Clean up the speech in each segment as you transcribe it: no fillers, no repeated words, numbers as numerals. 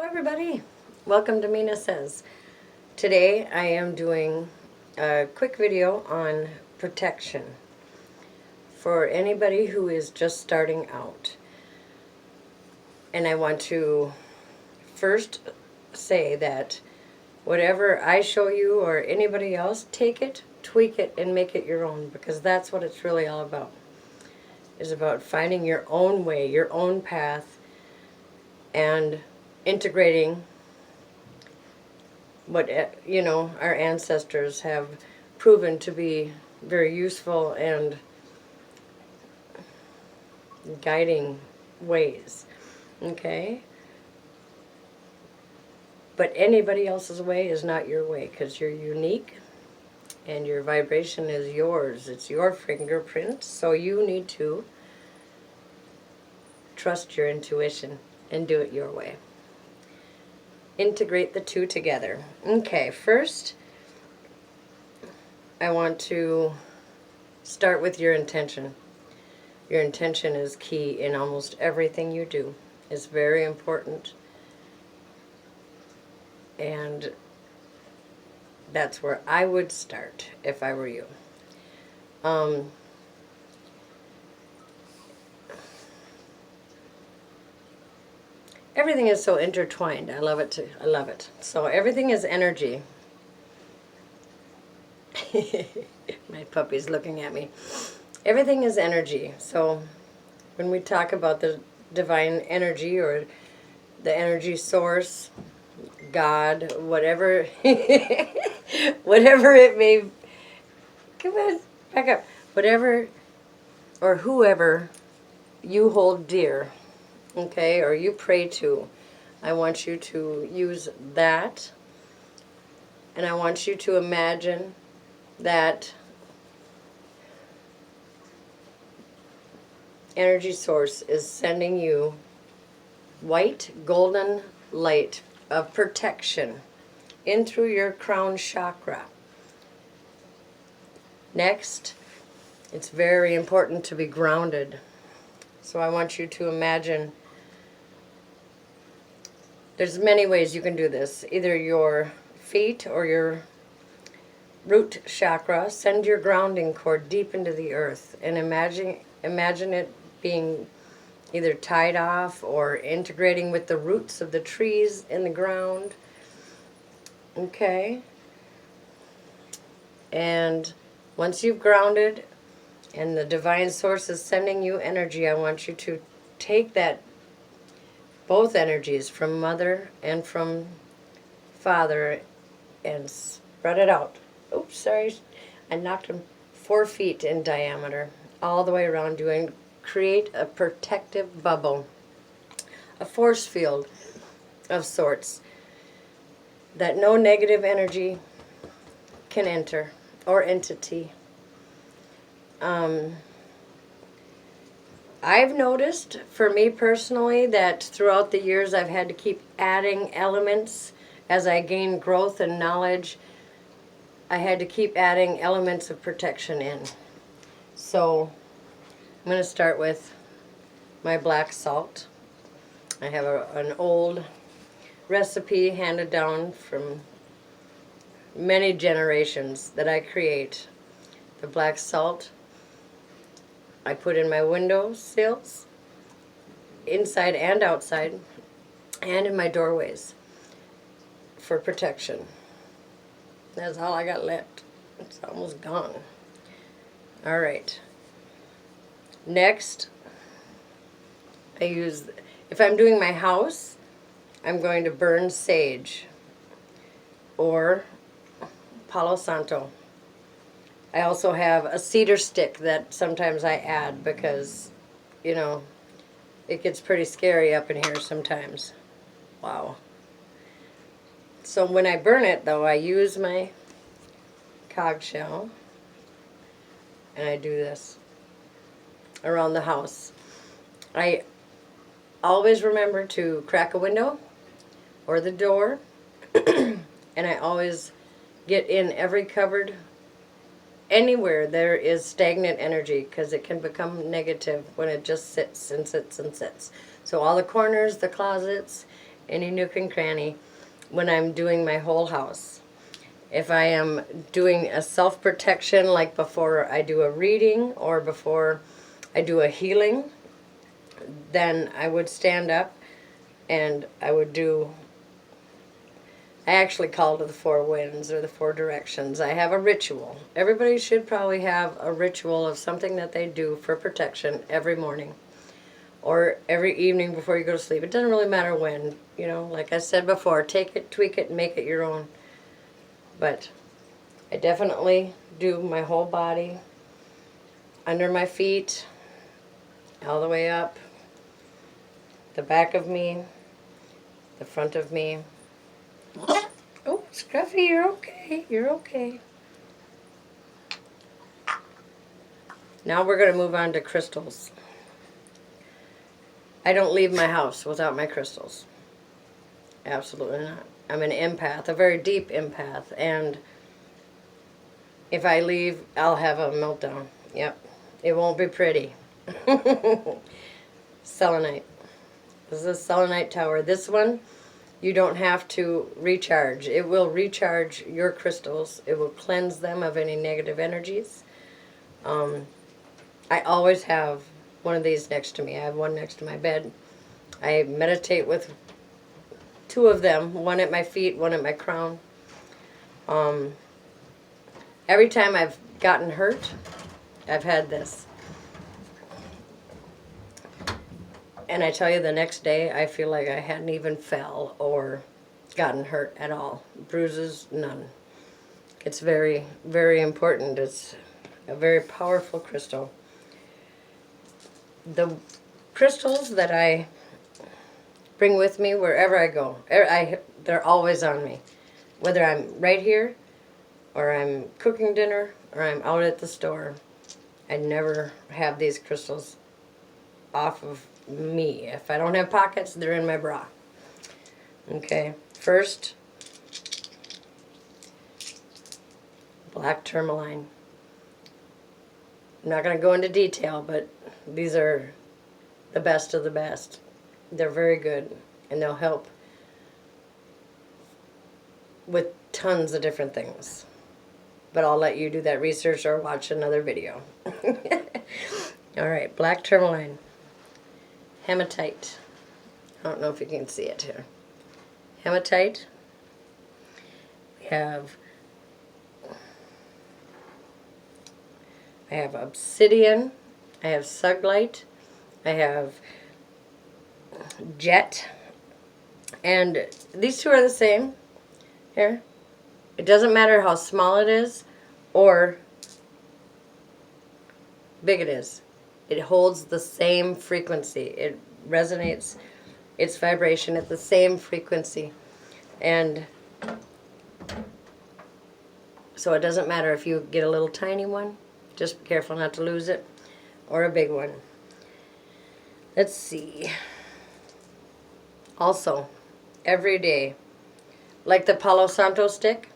Hello everybody, welcome to Mina Says. Today I am doing a quick video on protection for anybody who is just starting out. And I want to first say that whatever I show you or anybody else, take it, tweak it, and make it your own, because that's what it's really all about. It's about finding your own way, your own path, and integrating what our ancestors have proven to be very useful and guiding ways. Okay? But anybody else's way is not your way, because you're unique and your vibration is yours. It's your fingerprint, so you need to trust your intuition and do it your way. Integrate the two together. Okay, first I want to start with your intention. Your intention is key in almost everything you do. It's very important. And that's where I would start if I were you. Everything is so intertwined. I love it too. I love it. So everything is energy. My puppy's looking at me. Everything is energy. So when we talk about the divine energy or the energy source, God, whatever, whatever it may, come on, back up. Whatever or whoever you hold dear, okay, or you pray to, I want you to use that, and I want you to imagine that energy source is sending you white golden light of protection in through your crown chakra. Next, it's very important to be grounded. So I want you to imagine, there's many ways you can do this. Either your feet or your root chakra, send your grounding cord deep into the earth, and imagine it being either tied off or integrating with the roots of the trees in the ground. Okay? And once you've grounded and the divine source is sending you energy, I want you to take that, both energies from mother and from father, and spread it out. Oops, sorry. I knocked them 4 feet in diameter all the way around you, and create a protective bubble, a force field of sorts that no negative energy can enter, or entity. I've noticed, for me personally, that throughout the years I've had to keep adding elements as I gain growth and knowledge. I had to keep adding elements of protection in. So I'm going to start with my black salt. I have an old recipe handed down from many generations that I create. The black salt I put in my window sills, inside and outside, and in my doorways for protection. That's all I got left. It's almost gone. All right. Next, I use, if I'm doing my house, I'm going to burn sage or Palo Santo. I also have a cedar stick that sometimes I add because, it gets pretty scary up in here sometimes. Wow. So when I burn it, though, I use my cog shell, and I do this around the house. I always remember to crack a window or the door, and I always get in every cupboard, anywhere there is stagnant energy, because it can become negative when it just sits and sits and sits. So all the corners, the closets, any nook and cranny when I'm doing my whole house. If I am doing a self-protection, like before I do a reading or before I do a healing, then I would stand up and I would do, I actually call it the four winds or the four directions. I have a ritual. Everybody should probably have a ritual of something that they do for protection every morning or every evening before you go to sleep. It doesn't really matter when, you know, like I said before, take it, tweak it, and make it your own. But I definitely do my whole body, under my feet, all the way up, the back of me, the front of me. Oh, Scruffy, you're okay. You're okay. Now we're going to move on to crystals. I don't leave my house without my crystals. Absolutely not. I'm an empath, a very deep empath, and if I leave, I'll have a meltdown. Yep. It won't be pretty. Selenite. This is a selenite tower. This one, you don't have to recharge. It will recharge your crystals. It will cleanse them of any negative energies. I always have one of these next to me. I have one next to my bed. I meditate with two of them, one at my feet, one at my crown. Every time I've gotten hurt, I've had this. And I tell you, the next day, I feel like I hadn't even fell or gotten hurt at all. Bruises, none. It's very, very important. It's a very powerful crystal. The crystals that I bring with me wherever I go, they're always on me. Whether I'm right here, or I'm cooking dinner, or I'm out at the store, I never have these crystals off of me. If I don't have pockets, they're in my bra. Okay, first, black tourmaline. I'm not going to go into detail, but these are the best of the best. They're very good, and they'll help with tons of different things. But I'll let you do that research or watch another video. All right, black tourmaline. Hematite. I don't know if you can see it here. Hematite. We have, I have obsidian. I have suglite. I have jet. And these two are the same. Here. It doesn't matter how small it is or big it is. It holds the same frequency. It resonates its vibration at the same frequency. And so it doesn't matter if you get a little tiny one, just be careful not to lose it, or a big one. Let's see. Also, every day, like the Palo Santo stick,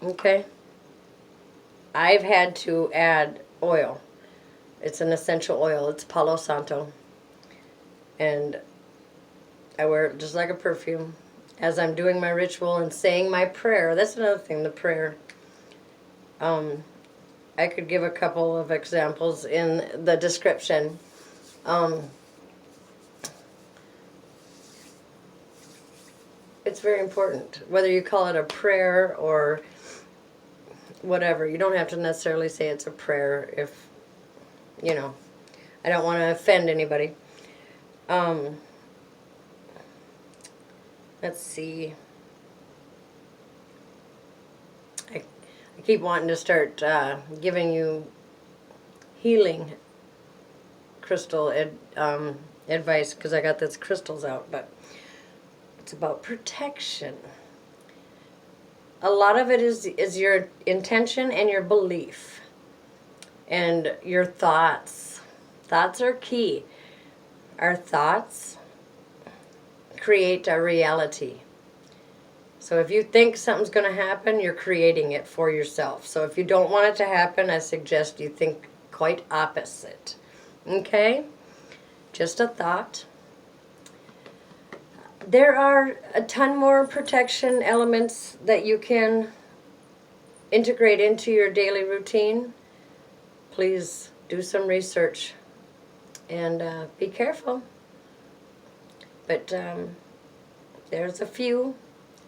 okay, I've had to add oil. It's an essential oil. It's Palo Santo. And I wear it just like a perfume as I'm doing my ritual and saying my prayer. That's another thing, the prayer. I could give a couple of examples in the description. It's very important. Whether you call it a prayer or whatever, you don't have to necessarily say it's a prayer if, you know, I don't want to offend anybody. Let's see. I keep wanting to start giving you healing crystal advice because I got these crystals out, but it's about protection. A lot of it is your intention and your belief and your thoughts. Thoughts are key. Our thoughts create our reality. So if you think something's going to happen, you're creating it for yourself. So if you don't want it to happen, I suggest you think quite opposite. Okay? Just a thought. There are a ton more protection elements that you can integrate into your daily routine. Please do some research and be careful. But there's a few.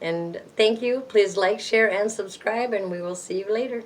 And thank you. Please like, share, and subscribe, and we will see you later.